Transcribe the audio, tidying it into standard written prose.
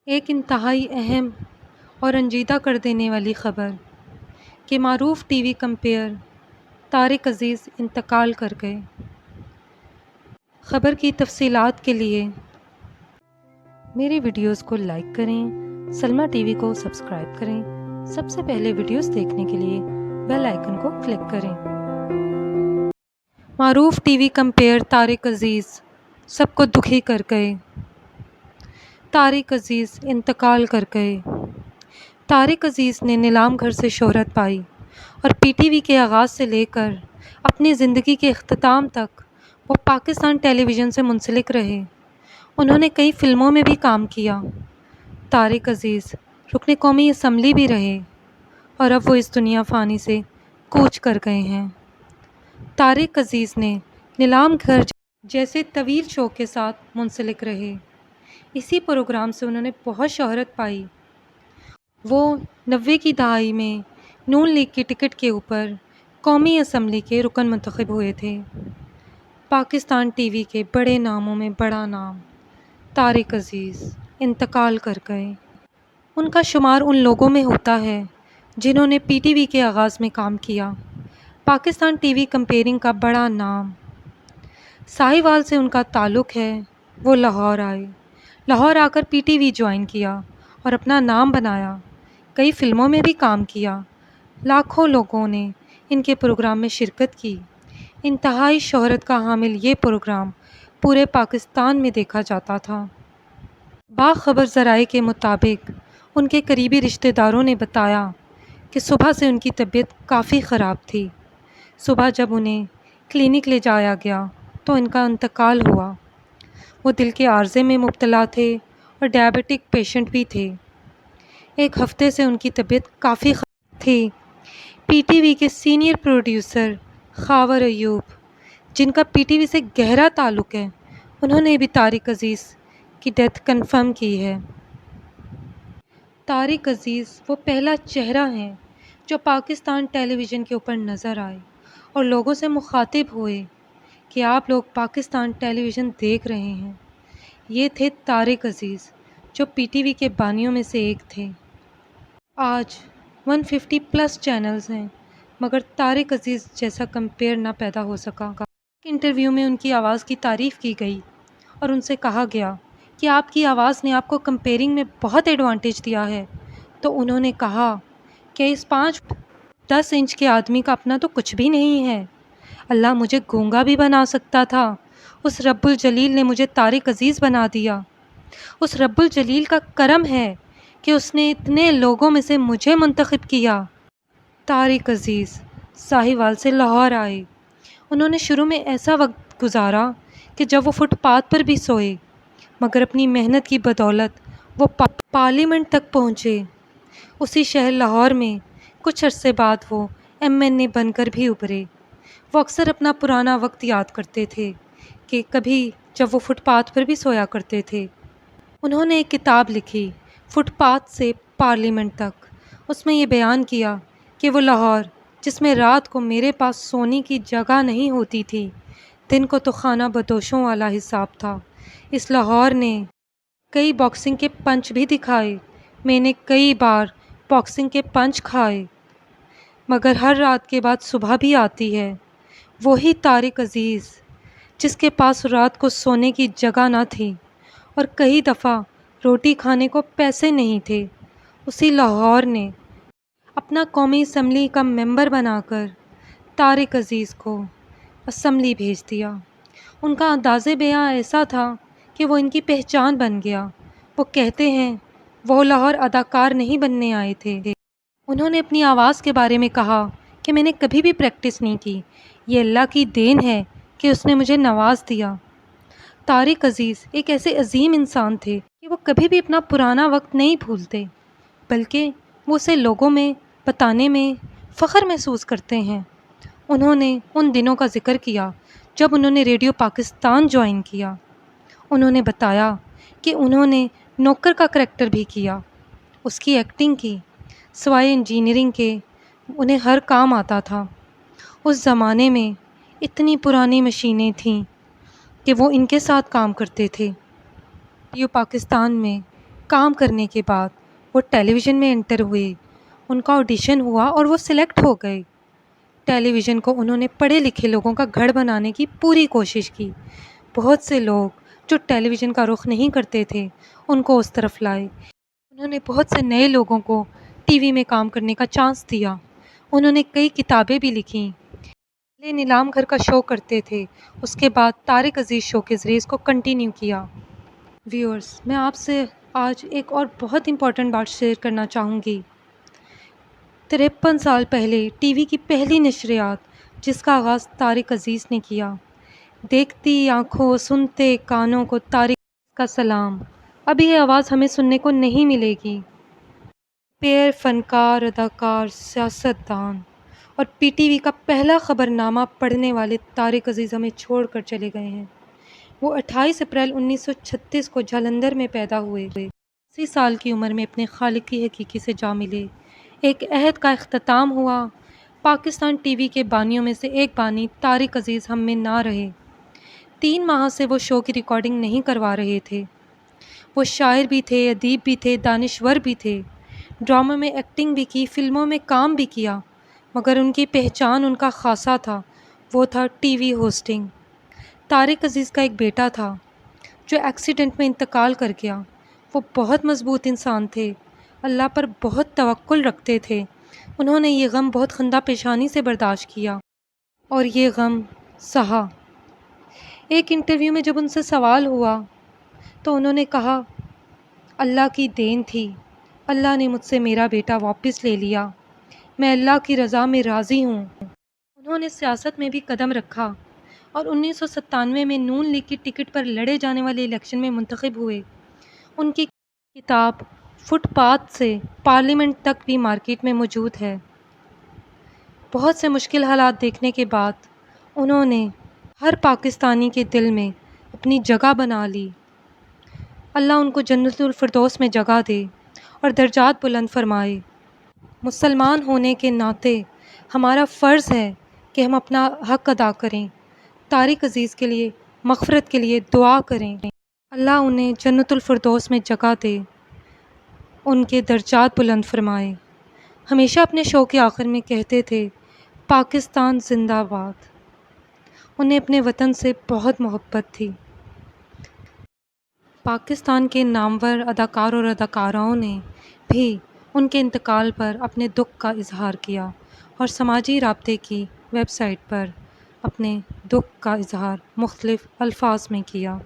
ایک انتہائی اہم اور رنجیدہ کر دینے والی خبر کہ معروف ٹی وی کمپیئر طارق عزیز انتقال کر گئے۔ خبر کی تفصیلات کے لیے میری ویڈیوز کو لائک کریں، سلمیٰ ٹی وی کو سبسکرائب کریں۔ سب سے پہلے ویڈیوز دیکھنے کے لیے بیل آئیکن کو کلک کریں۔ معروف ٹی وی کمپیئر طارق عزیز سب کو دکھی کر گئے۔ طارق عزیز انتقال کر گئے۔ طارق عزیز نے نیلام گھر سے شہرت پائی اور پی ٹی وی کے آغاز سے لے کر اپنی زندگی کے اختتام تک وہ پاکستان ٹیلی ویژن سے منسلک رہے۔ انہوں نے کئی فلموں میں بھی کام کیا۔ طارق عزیز رکن قومی اسمبلی بھی رہے اور اب وہ اس دنیا فانی سے کوچ کر گئے ہیں۔ طارق عزیز نے نیلام گھر جیسے طویل شو کے ساتھ منسلک رہے۔ اسی پروگرام سے انہوں نے بہت شہرت پائی۔ وہ 90 کی دہائی میں نون لیگ کی ٹکٹ کے اوپر قومی اسمبلی کے رکن منتخب ہوئے تھے۔ پاکستان ٹی وی کے بڑے ناموں میں بڑا نام طارق عزیز انتقال کر گئے۔ ان کا شمار ان لوگوں میں ہوتا ہے جنہوں نے پی ٹی وی کے آغاز میں کام کیا۔ پاکستان ٹی وی کمپیئرنگ کا بڑا نام ساہیوال سے ان کا تعلق ہے۔ وہ لاہور آئے، لاہور آ کر پی ٹی وی جوائن کیا اور اپنا نام بنایا۔ کئی فلموں میں بھی کام کیا۔ لاکھوں لوگوں نے ان کے پروگرام میں شرکت کی۔ انتہائی شہرت کا حامل یہ پروگرام پورے پاکستان میں دیکھا جاتا تھا۔ باخبر ذرائع کے مطابق ان کے قریبی رشتہ داروں نے بتایا کہ صبح سے ان کی طبیعت کافی خراب تھی۔ صبح جب انہیں کلینک لے جایا گیا تو ان کا انتقال ہوا۔ وہ دل کے عارضے میں مبتلا تھے اور ڈائبٹک پیشنٹ بھی تھے۔ ایک ہفتے سے ان کی طبیعت کافی خراب تھی۔ پی ٹی وی کے سینئر پروڈیوسر خاور ایوب، جن کا پی ٹی وی سے گہرا تعلق ہے، انہوں نے بھی طارق عزیز کی ڈیتھ کنفرم کی ہے۔ طارق عزیز وہ پہلا چہرہ ہیں جو پاکستان ٹیلی ویژن کے اوپر نظر آئے اور لوگوں سے مخاطب ہوئے کہ آپ لوگ پاکستان ٹیلی ویژن دیکھ رہے ہیں۔ یہ تھے طارق عزیز جو پی ٹی وی کے بانیوں میں سے ایک تھے۔ آج 150 پلس چینلز ہیں مگر طارق عزیز جیسا کمپیئر نہ پیدا ہو سکا۔ ایک انٹرویو میں ان کی آواز کی تعریف کی گئی اور ان سے کہا گیا کہ آپ کی آواز نے آپ کو کمپیئرنگ میں بہت ایڈوانٹیج دیا ہے، تو انہوں نے کہا کہ اس 5-10 انچ کے آدمی کا اپنا تو کچھ بھی نہیں ہے۔ اللہ مجھے گونگا بھی بنا سکتا تھا، اس رب الجلیل نے مجھے طارق عزیز بنا دیا۔ اس رب الجلیل کا کرم ہے کہ اس نے اتنے لوگوں میں سے مجھے منتخب کیا۔ طارق عزیز ساہیوال سے لاہور آئے۔ انہوں نے شروع میں ایسا وقت گزارا کہ جب وہ فٹ پاتھ پر بھی سوئے، مگر اپنی محنت کی بدولت وہ پارلیمنٹ تک پہنچے۔ اسی شہر لاہور میں کچھ عرصے بعد وہ ایم این اے بن کر بھی ابھرے۔ وہ اکثر اپنا پرانا وقت یاد کرتے تھے کہ کبھی جب وہ فٹ پاتھ پر بھی سویا کرتے تھے۔ انہوں نے ایک کتاب لکھی، فٹ پاتھ سے پارلیمنٹ تک۔ اس میں یہ بیان کیا کہ وہ لاہور، جس میں رات کو میرے پاس سونے کی جگہ نہیں ہوتی تھی، دن کو تو خانہ بدوشوں والا حساب تھا، اس لاہور نے کئی باکسنگ کے پنچ بھی دکھائے، میں نے کئی بار باکسنگ کے پنچ کھائے، مگر ہر رات کے بعد صبح بھی آتی ہے۔ وہی طارق عزیز جس کے پاس رات کو سونے کی جگہ نہ تھی اور کئی دفعہ روٹی کھانے کو پیسے نہیں تھے، اسی لاہور نے اپنا قومی اسمبلی کا ممبر بنا کر طارق عزیز کو اسمبلی بھیج دیا۔ ان کا انداز بیاں ایسا تھا کہ وہ ان کی پہچان بن گیا۔ وہ کہتے ہیں وہ لاہور اداکار نہیں بننے آئے تھے۔ انہوں نے اپنی آواز کے بارے میں کہا کہ میں نے کبھی بھی پریکٹس نہیں کی، یہ اللہ کی دین ہے کہ اس نے مجھے نواز دیا۔ طارق عزیز ایک ایسے عظیم انسان تھے کہ وہ کبھی بھی اپنا پرانا وقت نہیں بھولتے، بلکہ وہ اسے لوگوں میں بتانے میں فخر محسوس کرتے ہیں۔ انہوں نے ان دنوں کا ذکر کیا جب انہوں نے ریڈیو پاکستان جوائن کیا۔ انہوں نے بتایا کہ انہوں نے نوکر کا کریکٹر بھی کیا، اس کی ایکٹنگ کی، سوائے انجینئرنگ کے انہیں ہر کام آتا تھا۔ اس زمانے میں اتنی پرانی مشینیں تھیں کہ وہ ان کے ساتھ کام کرتے تھے۔ ریڈیو پاکستان میں کام کرنے کے بعد وہ ٹیلی ویژن میں انٹر ہوئے، ان کا آڈیشن ہوا اور وہ سلیکٹ ہو گئے۔ ٹیلی ویژن کو انہوں نے پڑھے لکھے لوگوں کا گھر بنانے کی پوری کوشش کی۔ بہت سے لوگ جو ٹیلی ویژن کا رخ نہیں کرتے تھے ان کو اس طرف لائے۔ انہوں نے بہت سے نئے لوگوں کو ٹی وی میں کام کرنے کا چانس دیا۔ انہوں نے کئی کتابیں بھی لکھیں۔ پہلے نیلام گھر کا شو کرتے تھے، اس کے بعد طارق عزیز شو کے ذریعے اس کو کنٹینیو کیا۔ ویورز، میں آپ سے آج ایک اور بہت امپورٹنٹ بات شیئر کرنا چاہوں گی۔ 53 سال پہلے ٹی وی کی پہلی نشریات جس کا آغاز طارق عزیز نے کیا۔ دیکھتی آنکھوں سنتے کانوں کو طارق عزیز کا سلام۔ اب یہ آواز ہمیں سننے کو نہیں ملے گی۔ پیر فنکار، اداکار، سیاستدان اور پی ٹی وی کا پہلا خبر نامہ پڑھنے والے طارق عزیز ہمیں چھوڑ کر چلے گئے ہیں۔ وہ 28 اپریل 1936 کو جلندھر میں پیدا ہوئے۔ 80 سال کی عمر میں اپنے خالق کی حقیقی سے جا ملے۔ ایک عہد کا اختتام ہوا۔ پاکستان ٹی وی کے بانیوں میں سے ایک بانی طارق عزیز ہم میں نہ رہے۔ 3 ماہ سے وہ شو کی ریکارڈنگ نہیں کروا رہے تھے۔ وہ شاعر بھی تھے، ادیب بھی تھے، دانشور بھی تھے۔ ڈراموں میں ایکٹنگ بھی کی، فلموں میں کام بھی کیا، مگر ان کی پہچان ان کا خاصا تھا، وہ تھا ٹی وی ہوسٹنگ۔ طارق عزیز کا ایک بیٹا تھا جو ایکسیڈنٹ میں انتقال کر گیا۔ وہ بہت مضبوط انسان تھے، اللہ پر بہت توکل رکھتے تھے۔ انہوں نے یہ غم بہت خندہ پیشانی سے برداشت کیا اور یہ غم سہا۔ ایک انٹرویو میں جب ان سے سوال ہوا تو انہوں نے کہا، اللہ کی دین تھی، اللہ نے مجھ سے میرا بیٹا واپس لے لیا، میں اللہ کی رضا میں راضی ہوں۔ انہوں نے سیاست میں بھی قدم رکھا اور 1997 میں نون لیگ کی ٹکٹ پر لڑے جانے والے الیکشن میں منتخب ہوئے۔ ان کی کتاب فٹ پاتھ سے پارلیمنٹ تک بھی مارکیٹ میں موجود ہے۔ بہت سے مشکل حالات دیکھنے کے بعد انہوں نے ہر پاکستانی کے دل میں اپنی جگہ بنا لی۔ اللہ ان کو جنت الفردوس میں جگہ دے اور درجات بلند فرمائے۔ مسلمان ہونے کے ناطے ہمارا فرض ہے کہ ہم اپنا حق ادا کریں، طارق عزیز کے لیے مغفرت کے لیے دعا کریں۔ اللہ انہیں جنت الفردوس میں جگہ دے، ان کے درجات بلند فرمائے۔ ہمیشہ اپنے شو کے آخر میں کہتے تھے، پاکستان زندہ باد۔ انہیں اپنے وطن سے بہت محبت تھی۔ پاکستان کے نامور اداکار اور اداکاراؤں نے بھی ان کے انتقال پر اپنے دکھ کا اظہار کیا اور سماجی رابطے کی ویب سائٹ پر اپنے دکھ کا اظہار مختلف الفاظ میں کیا۔